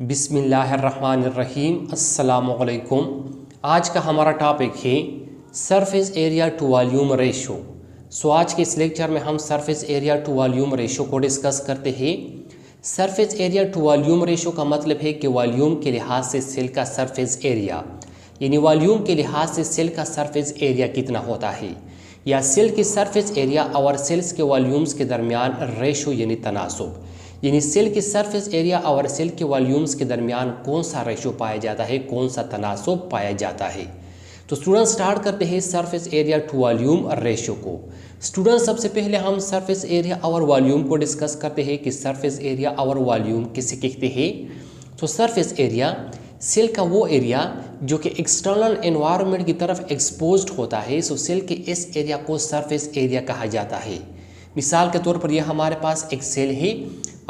बिस्मिल्लाहिर्रहमानिर्रहीम अस्सलामुअलैकुम। आज का हमारा टॉपिक है surface area to volume ratio. आज के इस लेक्चर में हम surface area to volume ratio को डिस्कस करते हैं। Surface area to volume ratio का मतलब है कि वॉल्यूम के लिहाज से सेल का सरफेस एरिया, यानी वॉल्यूम के लिहाज से सेल का सरफेस एरिया कितना होता है, या सेल की सरफेस एरिया और सेल्स के वॉल्यूम्स के दरमियान रेशो यानी तनासुब, यानी सेल की सरफेस एरिया और सेल के वॉल्यूम्स के दरमियान कौन सा रेशो पाया जाता है, कौन सा तनासुब पाया जाता है। तो स्टूडेंट स्टार्ट करते हैं surface area to volume ratio को। स्टूडेंट सबसे पहले हम सरफेस एरिया और वॉल्यूम को डिस्कस करते हैं कि सरफेस एरिया और वॉल्यूम किसे कहते हैं। तो सरफेस एरिया सेल का वो एरिया जो कि एक्सटर्नल एनवायरनमेंट की तरफ एक्सपोज्ड होता है, सो सेल के इस एरिया को सरफेस एरिया कहा जाता है। मिसाल के तौर पर यह हमारे पास एक सेल है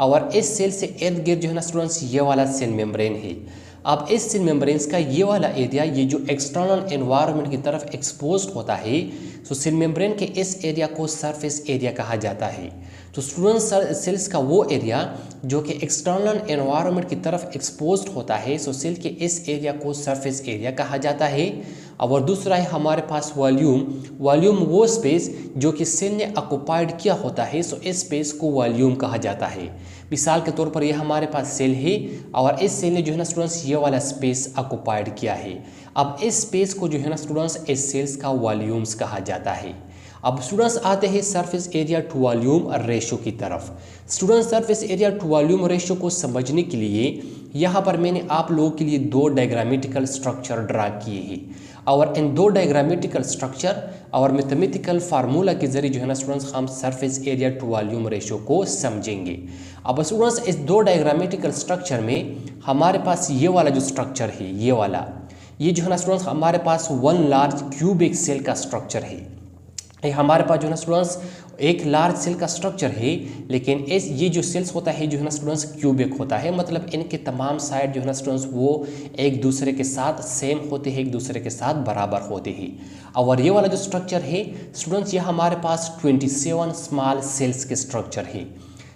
और इस सेल से इर्द गिर्द जो है ना स्टूडेंट्स ये वाला सेल मेम्ब्रेन है। अब इस सेल मेम्ब्रेन्स का ये वाला एरिया, ये जो एक्सटर्नल एनवायरनमेंट की तरफ एक्सपोज्ड होता है, तो सेल मेम्ब्रेन के इस एरिया को सरफेस एरिया कहा जाता है। तो स्टूडेंट्स सेल्स का वो एरिया जो कि एक्सटर्नल एनवायरनमेंट की तरफ एक्सपोज्ड होता है, सो सेल के इस एरिया को सरफेस एरिया कहा जाता है। और दूसरा है हमारे पास वॉल्यूम। वॉल्यूम वो स्पेस जो कि सेल ने ऑक्युपाइड किया होता है, सो इस स्पेस को वॉल्यूम कहा जाता है। मिसाल के तौर पर यह हमारे पास सेल है और इस सेल ने जो है ना स्टूडेंट्स ये वाला स्पेस ऑक्युपाइड किया है। अब इस स्पेस को जो है ना स्टूडेंट्स इस सेल्स का वॉल्यूम्स कहा जाता है। अब स्टूडेंट्स आते हैं surface area to volume ratio की तरफ। Students surface area to volume ratio को समझने के लिए यहाँ पर मैंने आप लोगों के लिए दो डायग्रामेटिकल स्ट्रक्चर ड्रा किए हैं और इन दो डायग्रामेटिकल स्ट्रक्चर और मैथमेटिकल फार्मूला के जरिए जो है ना स्टूडेंट्स हम surface area to volume ratio को समझेंगे। अब स्टूडेंट्स इस दो डायग्रामेटिकल स्ट्रक्चर में हमारे पास ये वाला जो स्ट्रक्चर है, ये जो है ना स्टूडेंट्स हमारे पास वन लार्ज क्यूबिक सेल का स्ट्रक्चर है। हमारे पास जो है ना स्टूडेंट्स एक लार्ज सेल का स्ट्रक्चर है, लेकिन ये जो सेल्स होता है जो है ना स्टूडेंट्स क्यूबिक होता है, मतलब इनके तमाम साइड जो है ना स्टूडेंट्स वो एक दूसरे के साथ सेम होते हैं, एक दूसरे के साथ बराबर होते हैं। और ये वाला जो स्ट्रक्चर है स्टूडेंट्स ये हमारे पास 27 स्मॉल सेल्स के स्ट्रक्चर है।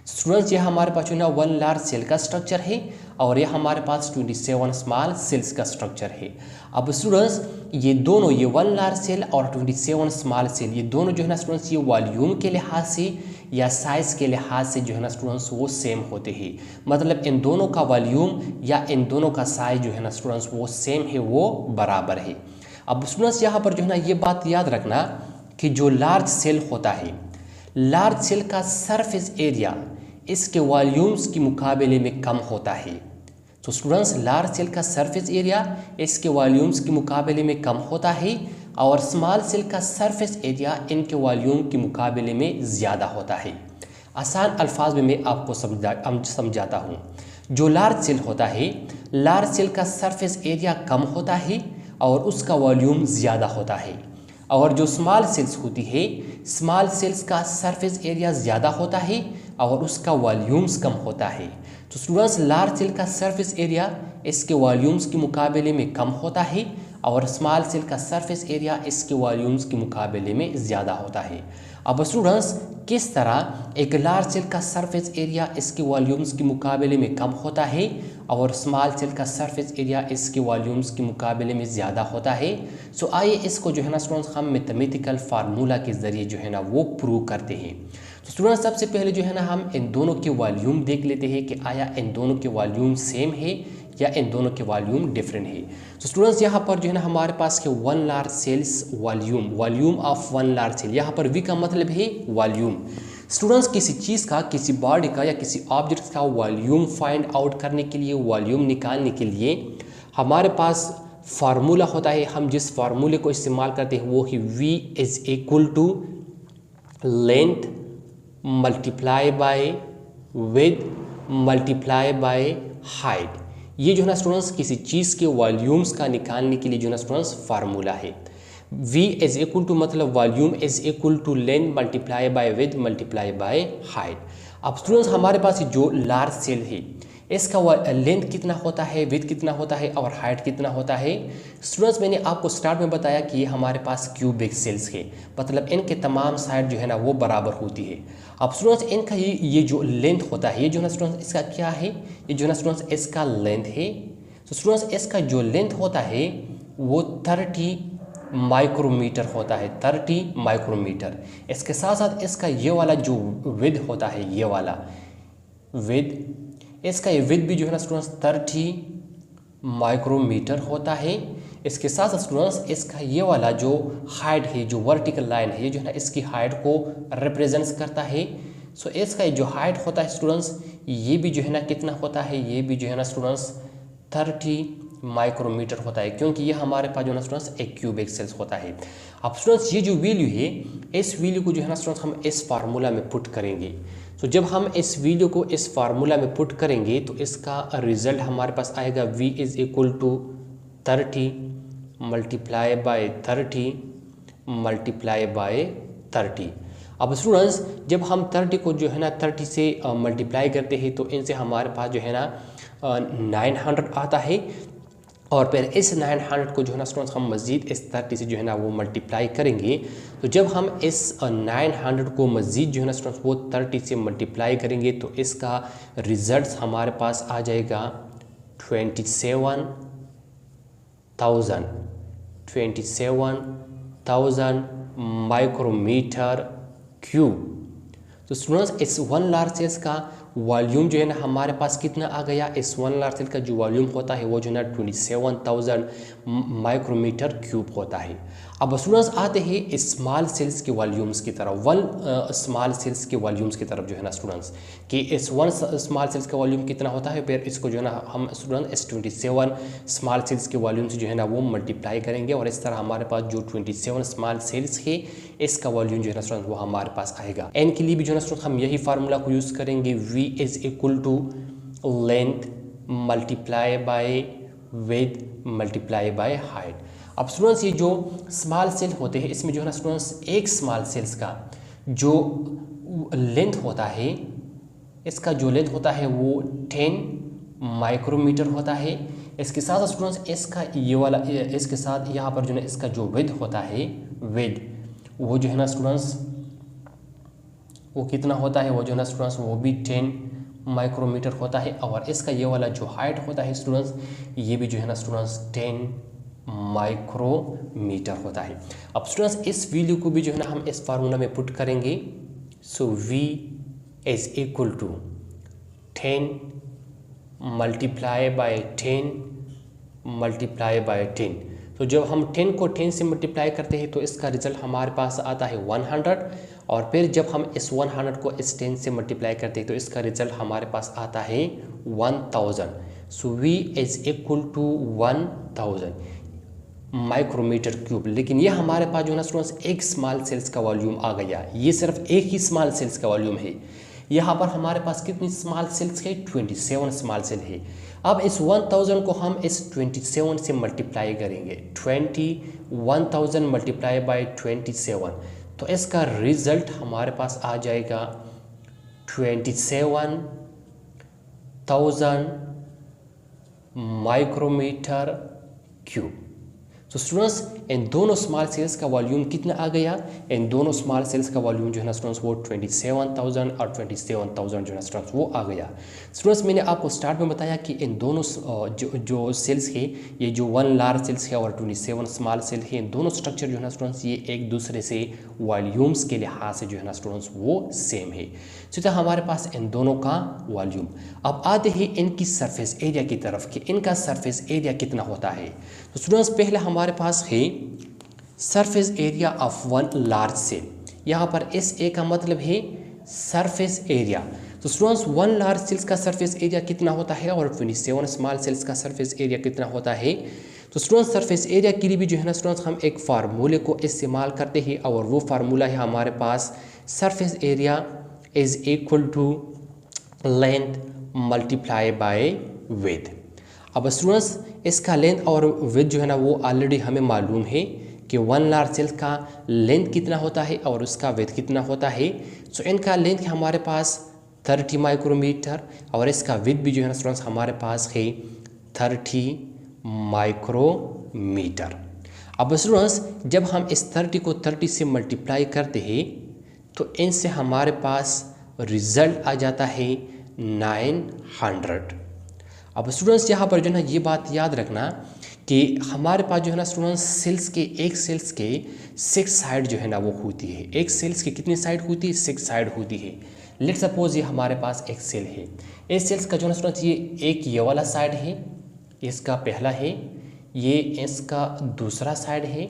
स्टूडेंट्स ये हमारे पास जो है ना वन लार्ज सेल का स्ट्रक्चर है और ये हमारे पास 27 स्मॉल सेल्स का स्ट्रक्चर है। अब स्टूडेंट्स ये दोनों, ये वन लार्ज सेल और 27 स्मॉल सेल, ये दोनों जो है ना स्टूडेंट्स ये वॉल्यूम के लिहाज से या साइज़ के लिहाज से जो है ना स्टूडेंट्स वो सेम होते हैं। मतलब इन दोनों का वॉल्यूम या इन दोनों का साइज जो है ना स्टूडेंट्स वो सेम है, वो बराबर है। अब स्टूडेंट्स यहाँ पर जो है ना ये बात याद रखना कि जो लार्ज सेल होता है, लार्ज सेल का सरफेस एरिया इसके वॉल्यूम्स के मुकाबले में कम होता है। तो स्टूडेंट्स लार्ज सेल का सरफेस एरिया इसके वॉल्यूम्स के मुकाबले में कम होता है और स्मॉल सेल का सरफेस एरिया इनके वॉल्यूम के मुकाबले में ज़्यादा होता है। आसान अल्फाज में मैं आपको समझाता हूँ। जो लार्ज सेल होता है, लार्ज सेल का सरफेस एरिया कम होता है और उसका वॉल्यूम ज़्यादा होता है। और जो स्मॉल सेल्स होती है, स्मॉल सेल्स का सरफेस एरिया ज़्यादा होता है और उसका वॉल्यूम्स कम होता है। तो स्टूडेंट्स लार्ज सेल का सरफेस एरिया इसके वॉल्यूम्स के मुकाबले में कम होता है और स्मॉल सेल का सरफेस एरिया इसके वॉल्यूम्स के मुकाबले में ज़्यादा होता है। अब स्टूडेंट्स किस तरह एक लार्ज सेल का सरफेस एरिया इसके वॉल्यूम्स के मुकाबले में कम होता है और स्मॉल सेल का सरफेस एरिया इसके वॉल्यूम्स के मुकाबले में ज़्यादा होता है। सो आइए इसको जो है ना स्टूडेंट्स हम मैथमेटिकल फार्मूला के ज़रिए जो है ना वो प्रूव करते हैं। तो स्टूडेंट्स सबसे पहले जो है ना हम इन दोनों के वॉल्यूम देख लेते हैं कि आया इन दोनों के वॉल्यूम सेम है या इन दोनों के वॉल्यूम डिफरेंट है। तो स्टूडेंट्स यहाँ पर जो है ना हमारे पास के one large cells volume of one large cell, यहाँ पर वी का मतलब है वॉल्यूम। स्टूडेंट्स किसी चीज़ का, किसी बॉडी का या किसी ऑब्जेक्ट का वॉल्यूम फाइंड आउट करने के लिए, वॉल्यूम निकालने के लिए हमारे पास फार्मूला होता है। हम जिस फार्मूले को इस्तेमाल करते हैं वो है V is equal to length multiply by width multiply by height. ये जो है ना स्टूडेंट्स किसी चीज़ के वॉल्यूम्स का निकालने के लिए जो है ना स्टूडेंट्स फार्मूला है। V इज इक्वल टू मतलब volume is equal to length multiply by width multiply by height. अब स्टूडेंट्स हमारे पास जो लार्ज सेल है, इसका लेंथ कितना होता है, विड्थ कितना होता है और हाइट कितना होता है। स्टूडेंट्स मैंने आपको स्टार्ट में बताया कि ये हमारे पास क्यूबिक सेल्स है, मतलब इनके तमाम साइड जो है ना वो बराबर होती है। अब स्टूडेंट्स इनका ये जो लेंथ होता है, ये जो ना स्टूडेंट्स इसका क्या है, ये जो ना स्टूडेंट्स इसका लेंथ है। तो स्टूडेंट्स इसका जो लेंथ होता है वो 30 माइक्रोमीटर होता है, 30 माइक्रोमीटर। इसके साथ साथ इसका ये वाला जो विड्थ होता है, ये वाला विड्थ, इसका ये विड्थ भी जो है ना स्टूडेंट्स 30 माइक्रोमीटर होता है। इसके साथ साथ स्टूडेंट्स इसका ये वाला जो हाइट है, जो वर्टिकल लाइन है, ये जो है ना इसकी हाइट को रिप्रेजेंट्स करता है। सो इसका जो हाइट होता है स्टूडेंट्स, ये भी जो है ना कितना होता है, ये भी जो है ना स्टूडेंट्स 30 माइक्रोमीटर होता है, क्योंकि ये हमारे पास जो है ना स्टूडेंट्स एक क्यूबिक सेल्स होता है। अब स्टूडेंट्स ये जो वैल्यू है, इस वैल्यू को जो है ना स्टूडेंट्स हम इस फार्मूला में पुट करेंगे। तो जब हम इस वैल्यू को इस फार्मूला में पुट करेंगे तो इसका रिजल्ट हमारे पास आएगा v is equal to 30 multiply by 30 multiply by 30। अब स्टूडेंट्स जब हम 30 को जो है ना 30 से मल्टीप्लाई करते हैं तो इनसे हमारे पास जो है ना 900 आता है, और फिर इस 900 को जो है ना स्टूडेंट्स हम मज़ीद इस 30 से जो है ना वो मल्टीप्लाई करेंगे। तो जब हम इस 900 को मज़ीद जो है ना स्टूडेंट्स वो 30 से मल्टीप्लाई करेंगे तो इसका रिज़ल्ट हमारे पास आ जाएगा 27,000 माइक्रोमीटर क्यूब। तो स्टूडेंट्स इस 1 लार्ज सेल्स का वॉल्यूम जो है ना हमारे पास कितना आ गया, इस 1 लार्ज सेल का जो वॉल्यूम होता है वो जो है ना 27,000 माइक्रोमीटर क्यूब होता है। अब स्टूडेंट्स आते हैं स्मॉल सेल्स के वॉल्यूम्स की तरफ, 1 स्मॉल सेल्स के वॉल्यूम्स की तरफ जो है ना स्टूडेंट्स, कि इस 1 स्मॉल सेल्स का वॉल्यूम कितना होता है, फिर इसको जो है ना हम स्टूडेंट इस 27 स्मॉल सेल्स के वॉल्यूम से जो है ना वो मल्टीप्लाई करेंगे, और इस तरह हमारे पास जो 27 स्मॉल सेल्स है इसका वॉल्यूम जो है ना स्टूडेंट वो हमारे पास आएगा। एन के लिए भी जो है ना स्टूडेंट हम यही फार्मूला को यूज़ करेंगे, v is equal to length multiply by width multiply by height. अब स्टूडेंट्स ये जो स्मॉल सेल होते हैं इसमें जो है ना स्टूडेंट्स एक स्मॉल सेल्स का जो लेंथ होता है, इसका जो लेंथ होता है वो 10 माइक्रोमीटर होता है। इसके साथ स्टूडेंट्स इसका ये वाला, इसके साथ यहाँ पर जो है इसका जो विड्थ होता है, विड्थ वो जो है ना स्टूडेंट्स वो कितना होता है, वो जो है ना स्टूडेंट्स वो भी 10 माइक्रोमीटर होता है, और इसका ये वाला जो हाइट होता है स्टूडेंट्स, ये भी जो है ना स्टूडेंट्स 10 माइक्रोमीटर होता है। अब स्टूडेंट्स इस वैल्यू को भी जो है ना हम इस फार्मूला में पुट करेंगे। So v is equal to 10 multiply by 10 multiply by 10। तो जब हम 10 को 10 से मल्टीप्लाई करते हैं तो इसका रिजल्ट हमारे पास आता है 100, और फिर जब हम इस 100 को इस 10 से मल्टीप्लाई करते हैं तो इसका रिजल्ट हमारे पास आता है 1000। So v is equal to 1000 micrometre cube. लेकिन ये हमारे पास जो है ना स्टूडेंट्स एक स्मॉल सेल्स का वॉल्यूम आ गया, ये सिर्फ एक ही स्मॉल सेल्स का वॉल्यूम है। यहाँ पर हमारे पास कितनी स्मॉल सेल्स है, 27 स्मॉल सेल है। अब इस 1000 को हम इस 27 से मल्टीप्लाई करेंगे, 21,000 मल्टीप्लाई बाय 27, तो इसका रिजल्ट हमारे पास आ जाएगा 27,000 माइक्रोमीटर क्यूब। तो स्टूडेंट्स इन दोनों स्मॉल सेल्स का वॉल्यूम कितना आ गया, इन दोनों स्मॉल सेल्स का वॉल्यूम जो है ना स्टूडेंट्स वो 27,000 और 27,000 जो है ना स्टूडेंट्स वो आ गया। स्टूडेंट्स मैंने आपको स्टार्ट में बताया कि इन दोनों जो सेल्स है, ये जो 1 लार्ज सेल्स है और 27 स्मॉल सेल है, इन दोनों स्ट्रक्चर जो है ना स्टूडेंट्स ये एक दूसरे से वॉल्यूम्स के लिहाज से जो है ना स्टूडेंट्स वो सेम है। तो हमारे पास इन दोनों का वॉल्यूम। अब आते हैं इनकी सरफेस एरिया की तरफ कि इनका सरफेस एरिया कितना होता है। तो स्टूडेंट्स पहले हमारे पास है surface area of 1 large cell. यहाँ पर इस ए का मतलब है सरफेस एरिया। तो स्टूडेंट्स 1 लार्ज सेल्स का सरफेस एरिया कितना होता है और 27 स्मॉल सेल्स का सरफेस एरिया कितना होता है। तो स्टूडेंट्स सरफेस एरिया के लिए भी जो है ना स्टूडेंट्स हम एक फार्मूले को इस्तेमाल करते हैं, और वो फार्मूला है हमारे पास surface area is equal to length multiply by width. अब स्टूडेंट्स इसका लेंथ और विड्थ जो है ना वो ऑलरेडी हमें मालूम है कि 1 लार्ज सेल का लेंथ कितना होता है और उसका विड्थ कितना होता है। सो इनका लेंथ हमारे पास 30 माइक्रोमीटर और इसका विड्थ भी जो है ना स्टूडेंट्स हमारे पास है 30 माइक्रोमीटर। अब स्टूडेंट्स जब हम इस 30 को 30 से मल्टीप्लाई करते हैं तो इनसे हमारे पास रिजल्ट आ जाता है 900। अब स्टूडेंट्स यहाँ पर जो है ना ये बात याद रखना कि हमारे पास जो है ना स्टूडेंट्स सेल्स के एक सेल्स के 6 साइड जो है ना वो होती है। एक सेल्स की कितनी साइड होती है? 6 साइड होती है। लेट सपोज ये हमारे पास एक सेल है। इस सेल्स का जो है ना स्टूडेंट्स ये एक ये वाला साइड है, इसका पहला है, ये इसका दूसरा साइड है,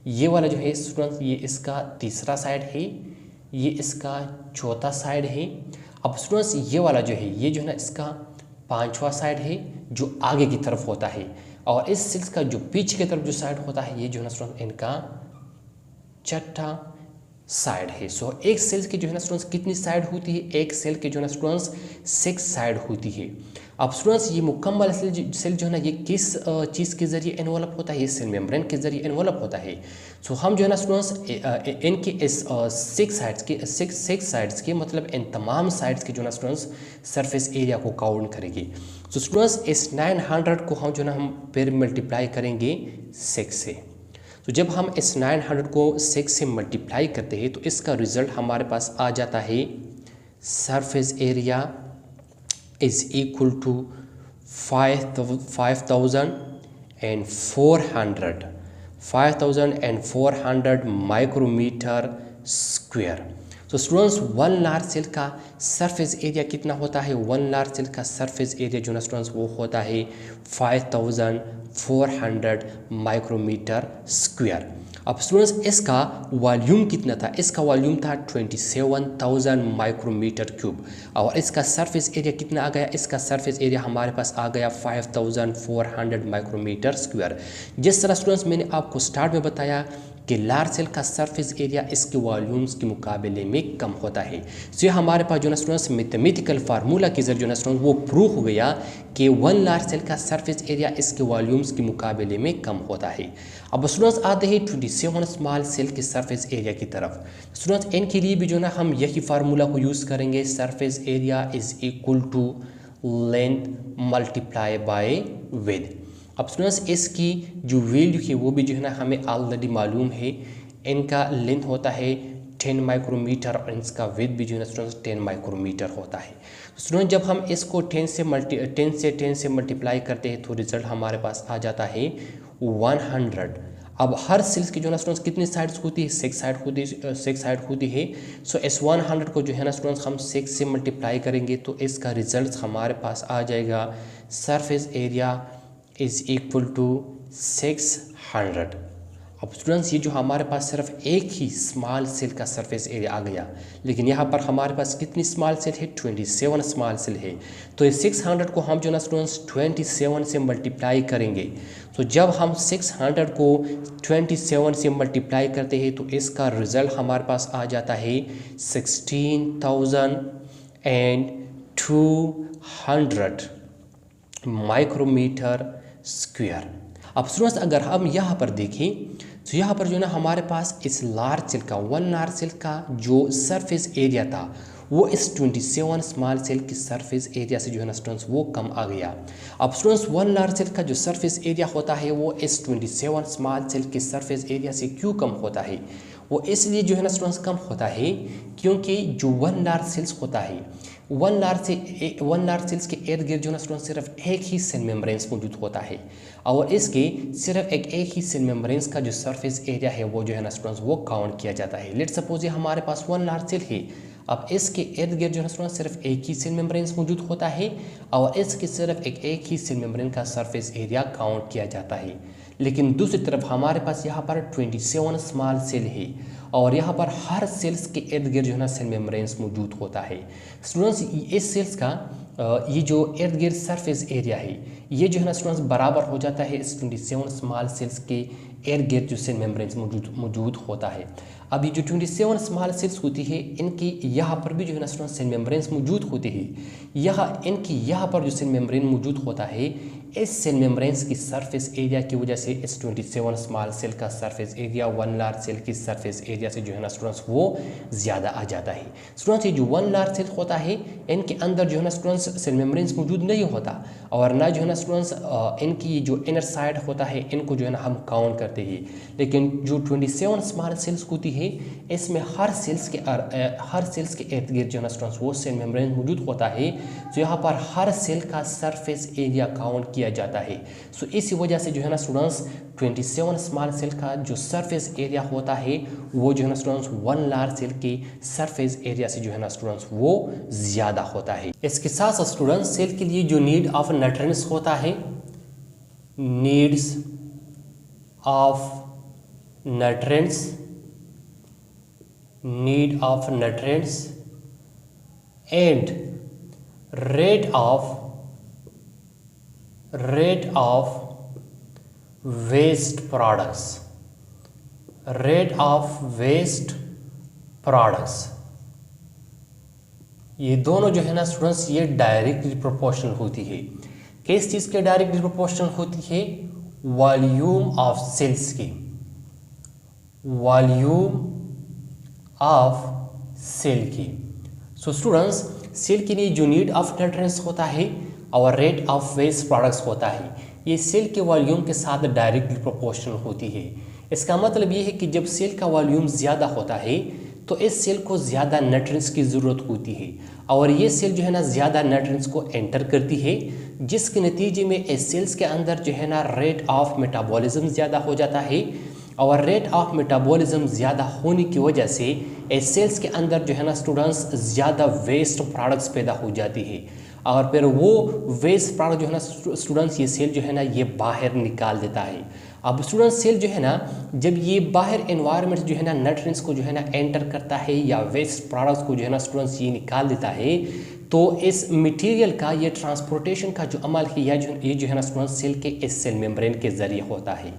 ये वाला जो है स्टूडेंट्स ये इसका तीसरा साइड है, ये इसका चौथा साइड है। अब स्टूडेंट्स ये वाला जो है ये जो है ना इसका 5वां साइड है जो आगे की तरफ होता है, और इस सेल्स का जो पीछे की तरफ जो साइड होता है ये जो है ना स्टूडेंट्स इनका 6ठा साइड है। सो एक सेल की जो है ना स्टूडेंट्स कितनी साइड होती है? एक सेल के जो है ना स्टूडेंट्स 6 साइड होती है। अब स्टूडेंट्स ये मुकम्मल सेल जो है ना ये किस चीज़ के ज़रिए एनवलप होता है? ये सेल मेम्ब्रेन के ज़रिए एनवलप होता है। सो हम जो है ना स्टूडेंट्स इनके इस 6 साइड्स के मतलब इन तमाम साइड्स के जो है ना स्टूडेंट्स सरफेस एरिया को काउंट करेंगे। सो स्टूडेंट्स इस 900 को हम जो है ना हम फिर मल्टीप्लाई करेंगे 6 से। तो जब हम इस 900 को 6 से मल्टीप्लाई करते हैं तो इसका रिज़ल्ट हमारे पास आ जाता है surface area is equal to 5400 micrometre square. तो स्टूडेंट्स 1 लार्ज सेल का सरफेस एरिया कितना होता है? 1 लार्ज सेल का सरफेस एरिया जो ना स्टूडेंट्स वो होता है 5400 माइक्रोमीटर स्क्वायर। अब स्टूडेंट्स इसका वॉल्यूम कितना था? इसका वॉल्यूम था 27,000 माइक्रोमीटर क्यूब। और इसका सरफेस एरिया कितना आ गया? इसका सरफेस एरिया हमारे पास आ गया 5400 माइक्रोमीटर स्क्वायर। जिस तरह स्टूडेंट्स मैंने आपको स्टार्ट में बताया कि लार्ज सेल का सरफेस एरिया इसके वॉल्यूम्स के मुकाबले में कम होता है। सो ये हमारे पास जो ना स्टूडेंट्स मैथमेटिकल फार्मूला के जरिए जो ना स्टूडेंट्स वो प्रूव हो गया कि 1 लार्ज सेल का सरफेस एरिया इसके वॉल्यूम्स के मुकाबले में कम होता है। अब स्टूडेंट्स आते हैं 27 स्मॉल सेल के सरफेस एरिया की तरफ। स्टूडेंट्स इनके लिए भी जो ना हम यही फार्मूला को यूज़ करेंगे, surface area is equal to length multiply by width. अब स्टूडेंट्स इसकी जो वैल्यू है वो भी जो है ना हमें ऑलरेडी मालूम है। इनका लेंथ होता है 10 माइक्रोमीटर और इसका विड्थ भी जो है ना स्टूडेंट्स 10 माइक्रोमीटर होता है। स्टूडेंट जब हम इसको 10 से मल्टीप्लाई करते हैं तो रिजल्ट हमारे पास आ जाता है 100। अब हर सेल्स की जो है ना स्टूडेंट्स कितनी साइड्स होती है? 6 साइड होती है। सो इस 100 को जो है ना स्टूडेंट्स हम 6 से मल्टीप्लाई करेंगे तो इसका रिजल्ट हमारे पास आ जाएगा surface area is equal to 600। अब स्टूडेंट्स ये जो हमारे पास सिर्फ एक ही स्मॉल सेल का सरफेस एरिया आ गया, लेकिन यहाँ पर हमारे पास कितनी स्मॉल सेल है? 27 स्मॉल सेल है। तो ये 600 को हम जो ना स्टूडेंट्स 27 से मल्टीप्लाई करेंगे। तो जब हम 600 को 27 से मल्टीप्लाई करते हैं तो इसका रिज़ल्ट हमारे पास आ जाता है 16,200 माइक्रोमीटर स्क्वायर। अब स्टूडेंट्स अगर हम यहाँ पर देखें तो यहाँ पर जो है ना हमारे पास इस लार्ज सेल का 1 लार्ज सेल का जो सरफेस एरिया था वो इस 27 स्मॉल सेल की सरफेस एरिया से जो है ना स्टूडेंट्स वो कम आ गया। अब स्टूडेंट्स 1 लार्ज सेल का जो सरफेस एरिया होता है वो इस 27 स्मॉल सेल के सरफेस एरिया से क्यों कम होता है? वो इसलिए जो है ना स्टूडेंट्स कम होता है क्योंकि जो 1 लार्ज सेल्स होता है 1 लार्ज सेल्स के इर्द गिर्द जो ना स्टूडेंट सिर्फ एक ही सेल मेम्ब्रेन्स मौजूद होता है, और इसके सिर्फ एक ही सेल मेम्ब्रेन्स का जो सरफेस एरिया है वो जो है ना स्टूडेंट्स वो काउंट किया जाता है। लेट्स सपोज ये हमारे पास 1 लार्ज सेल है। अब इसके इर्द गिर्द जो है स्टूडेंट सिर्फ एक ही सेल मेम्ब्रेन्स मौजूद होता है और इसके सिर्फ एक ही सेल मेम्ब्रेन का सरफेस एरिया काउंट किया जाता है। लेकिन दूसरी तरफ हमारे पास यहाँ पर 27 स्मॉल सेल है और यहाँ पर हर सेल्स के इर्द गिर्द जो है ना सेल मेम्ब्रेन्स मौजूद होता है। स्टूडेंट्स इस सेल्स का ये जो इर्द गिर्द सरफेस एरिया है ये जो है ना स्टूडेंट्स बराबर हो जाता है इस 27 स्मॉल सेल्स के इर्द गिर्द जो सेल मेम्ब्रेन मौजूद होता है। अब ये जो 27 स्मॉल सेल्स होती है इनकी यहाँ पर भी जो है ना स्टूडेंट्स सेल मेम्ब्रेन्स मौजूद होते हैं। यहाँ पर जो सेल मेम्ब्रेन मौजूद होता है, इस सेल मेम्ब्रेन्स की सरफेस एरिया की वजह से इस 27 स्मॉल सेल का सरफेस एरिया 1 लार्ज सेल की सरफेस एरिया से जो है ना स्टूडेंट्स वो ज़्यादा आ जाता है। स्टूडेंट्स ये जो 1 लार्ज सेल होता है इनके अंदर जो है ना स्टूडेंट्स सेल मेम्ब्रेन्स मौजूद नहीं होता, और ना जो है ना स्टूडेंट्स इनकी जो इनर साइड होता है इनको जो है ना हम काउंट करते हैं। लेकिन जो 27 स्मॉल सेल्स होती है इसमें हर सेल्स के इर्द गिर्द जो है ना स्टूडेंट्स वो सेल मेम्ब्रेन मौजूद होता है। तो यहाँ पर हर सेल का सरफेस एरिया काउंट किया जाता है। सो इसी वजह से जो है ना स्टूडेंट्स 27 स्मॉल सेल का जो सरफेस एरिया होता है वो जो है ना स्टूडेंट्स 1 लार्ज सेल के सरफेस एरिया से जो है ना स्टूडेंट्स वो ज़्यादा होता है। इसके साथ साथ स्टूडेंट्स सेल के लिए जो नीड ऑफ न्यूट्रिएंट्स होता है, needs of nutrients, need of nutrients and rate of waste products, ये दोनों जो है ना स्टूडेंट्स ये डायरेक्टली प्रोपोर्शनल होती है। किस चीज़ के डायरेक्टली प्रोपोर्शनल होती है? वॉल्यूम ऑफ सेल्स की, वॉल्यूम ऑफ सेल की। सो स्टूडेंट्स सेल के लिए जो नीड ऑफ न्यूट्रिएंट्स होता है और रेट ऑफ वेस्ट प्रोडक्ट्स होता है, ये सेल के वॉल्यूम के साथ डायरेक्टली प्रोपोर्शनल होती है। इसका मतलब ये है कि जब सेल का वॉल्यूम ज़्यादा होता है तो इस सेल को ज़्यादा न्यूट्रिएंट्स की ज़रूरत होती है, और ये सेल जो है ना ज़्यादा न्यूट्रिएंट्स को एंटर करती है, जिसके नतीजे में इस सेल्स के अंदर जो है ना रेट ऑफ मेटाबॉलिज्म ज़्यादा हो जाता है, और रेट ऑफ मेटाबॉलिज्म ज़्यादा होने की वजह से इस सेल्स के अंदर जो है ना स्टूडेंट्स ज़्यादा वेस्ट प्रोडक्ट्स पैदा हो जाती है, और फिर वो वेस्ट प्रोडक्ट जो है ना स्टूडेंट्स ये सेल जो है ना ये बाहर निकाल देता है। अब स्टूडेंट्स सेल जो है ना जब ये बाहर एनवायरनमेंट जो है ना न्यूट्रिएंट्स को जो है ना एंटर करता है या वेस्ट प्रोडक्ट्स को जो है ना स्टूडेंट्स ये निकाल देता है, तो इस मटेरियल का ये ट्रांसपोर्टेशन का जो अमल है ये जो है ना स्टूडेंट्स सेल के इस सेल मेम्ब्रेन के ज़रिए होता है।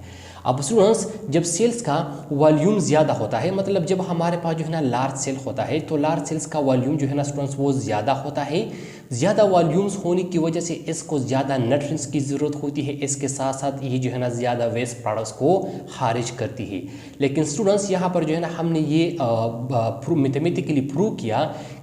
अब स्टूडेंट्स जब सेल्स का वॉल्यूम ज़्यादा होता है, मतलब जब हमारे पास जो है ना लार्ज सेल होता है तो लार्ज सेल्स का वॉल्यूम जो है ना स्टूडेंट्स वो ज़्यादा होता है। ज़्यादा वॉल्यूम्स होने की वजह से इसको ज़्यादा न्यूट्रिएंट्स की ज़रूरत होती है, इसके साथ साथ ये जो है ना ज़्यादा वेस्ट प्रोडक्ट्स को खारिज करती है। लेकिन स्टूडेंट्स यहाँ पर जो है ना हमने ये मैथमेटिकली प्रूव किया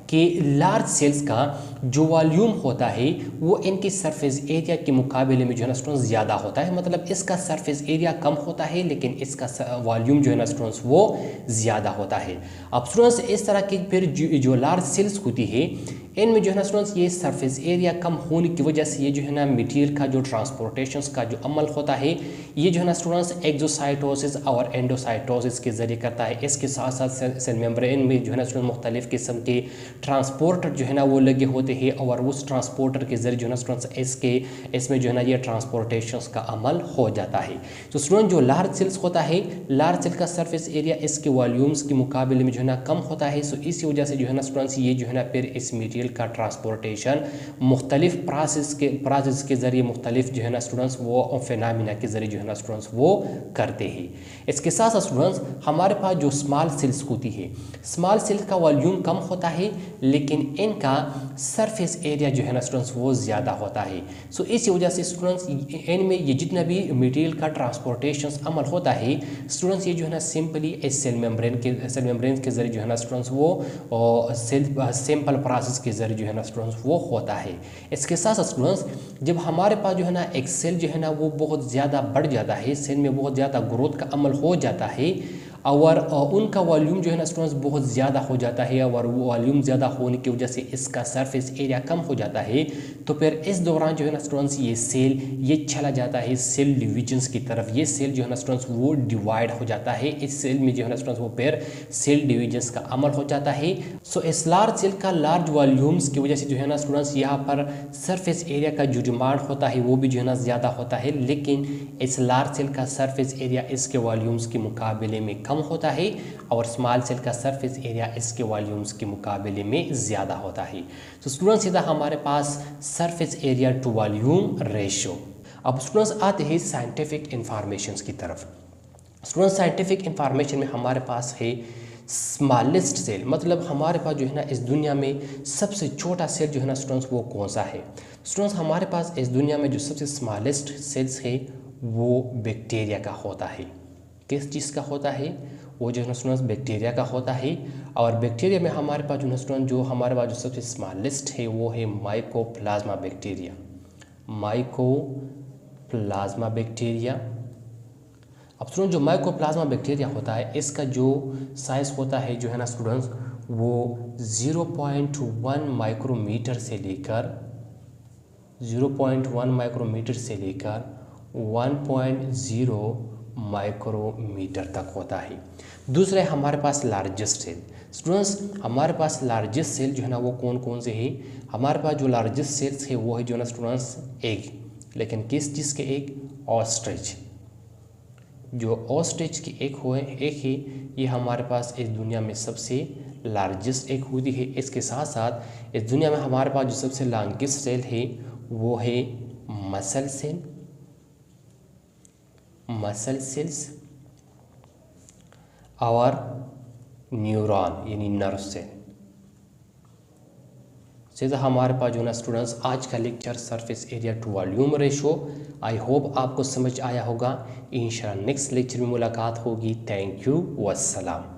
कि लार्ज सेल्स का जो वॉल्यूम होता है वो इनकी सरफेस एरिया के मुकाबले में जो है ना स्टूडेंट्स ज़्यादा होता है, मतलब इसका सरफेस एरिया कम होता है लेकिन इसका वॉल्यूम जो है ना स्टूडेंट्स वो ज़्यादा होता है। अब स्टूडेंट्स इस तरह की फिर जो लार्ज सेल्स होती है इनमें जो है ना स्टूडेंट्स ये सरफेस एरिया कम होने की वजह से ये जो है ना मटेरियल का जो ट्रांसपोर्टेशन का जो अमल होता है ये जो है ना स्टूडेंट्स एक्सोसाइटोसिस और एंडोसाइटोसिस के ज़रिए करता है। इसके साथ साथ सेल मेम्ब्रेन में जो है ना स्टूडेंट मुख्तलिफ़ किस्म के ट्रांसपोर्टर जो है ना वो लगे होते हैं, और उस ट्रांसपोर्टर के ज़रिए जो है ना स्टूडेंट्स इसमें जो है ना ये ट्रांसपोर्टेशन का अमल हो जाता है। तो स्टूडेंट जो लार्ज सेल्स होता है, लार्ज सेल का सरफेस एरिया इसके वॉल्यूम्स के मुकाबले में जो है ना कम होता है। सो इसी वजह से जो है ना स्टूडेंट्स ये जो है ना फिर इस मटेरियल का ट्रांसपोर्टेशन मुख्तलिफ प्रोसेस के ज़रिए मुख्तलिफ जो है ना स्टूडेंट्स वो फिनोमेना के ज़रिए जो है ना स्टूडेंट्स वो करते हैं। इसके साथ साथ स्टूडेंट्स हमारे पास जो स्मॉल सेल्स होती है, स्मॉल सेल्स का वॉल्यूम कम होता है लेकिन इनका सरफेस एरिया जो है ना स्टूडेंट्स वो ज़्यादा होता है। सो इसी वजह से स्टूडेंट्स इनमें ये जितना भी मटेरियल का ट्रांसपोर्टेशन अमल होता है स्टूडेंट्स ये जो है ना सिंपली इस सेल मेम्ब्रेन के ज़रिए जो है ना स्टूडेंट्स वो सिंपल प्रोसेस के ज़रिए जो है ना स्टूडेंट्स वो होता है। इसके साथ साथ स्टूडेंट्स जब हमारे पास जो है ना एक सेल जो है ना वो बहुत ज़्यादा बढ़ जाता है, सेल में बहुत ज़्यादा ग्रोथ का अमल हो जाता है और उनका वॉल्यूम जो है ना स्टूडेंट्स बहुत ज़्यादा हो जाता है, और वो वॉल्यूम ज़्यादा होने की वजह से इसका सरफेस एरिया कम हो जाता है, तो फिर इस दौरान जो है ना स्टूडेंट्स ये सेल ये चला जाता है सेल डिविजन्स की तरफ। ये सेल जो है ना स्टूडेंट्स वो डिवाइड हो जाता है, इस सेल में जो है ना स्टूडेंट्स वो फिर सेल डिविजन्स का अमल हो जाता है। सो इस लार्ज सेल का लार्ज वॉल्यूम्स की वजह से जो है ना स्टूडेंट्स यहाँ पर सरफेस एरिया का जो डिमांड होता है वो भी जो है ना ज़्यादा होता है, लेकिन इस लार्ज सेल का सरफेस एरिया इसके वॉल्यूम्स के मुकाबले में कम होता है और स्मॉल सेल का सरफेस एरिया इसके वॉल्यूम्स के मुकाबले में ज़्यादा होता है। तो स्टूडेंट्स सीधा हमारे पास surface area to volume ratio. अब स्टूडेंट्स आते हैं साइंटिफिक इंफॉर्मेशन की तरफ। स्टूडेंट साइंटिफिक इंफॉर्मेशन में हमारे पास है स्मॉलेस्ट सेल, मतलब हमारे पास जो है ना इस दुनिया में सबसे छोटा सेल जो है ना स्टूडेंट्स वो कौन सा है। स्टूडेंट्स हमारे पास इस दुनिया में जो सबसे स्मॉलेस्ट सेल्स है वो बैक्टीरिया का होता है। किस चीज़ का होता है? वो जो है ना स्टूडेंट्स बैक्टीरिया का होता है। और बैक्टीरिया में हमारे पास जो है स्टूडेंट जो हमारे पास जो सबसे स्मॉलेस्ट है वो है माइकोप्लाज्मा बैक्टीरिया। Mycoplasma bacteria. अब स्टूडेंट जो माइकोप्लाज्मा बैक्टीरिया होता है इसका जो साइज़ होता है जो है ना स्टूडेंट्स वो 0.1 माइक्रोमीटर से लेकर 0.1 माइक्रोमीटर से लेकर 1.0 माइक्रोमीटर तक होता है। दूसरा है हमारे पास लार्जेस्ट सेल। स्टूडेंट्स हमारे पास लार्जेस्ट सेल जो है ना वो कौन कौन से है? हमारे पास जो लार्जेस्ट सेल्स है वो है जो ना स्टूडेंट्स एग। लेकिन किस चीज़ के एग? ऑस्ट्रिच। जो ऑस्ट्रिच की एक है ये हमारे पास इस दुनिया में सबसे लार्जेस्ट एक होती है। इसके साथ साथ इस दुनिया में हमारे पास जो सबसे लॉन्गेस्ट सेल है वो है मसल सेल, मसल सेल्स और न्यूरॉन यानी नर्व सेल। सीधा हमारे पास जो ना स्टूडेंट्स आज का lecture surface area to volume ratio. I hope आपको समझ आया होगा। इंशाल्लाह नेक्स्ट लेक्चर में मुलाकात होगी। Thank you, वस्सलाम।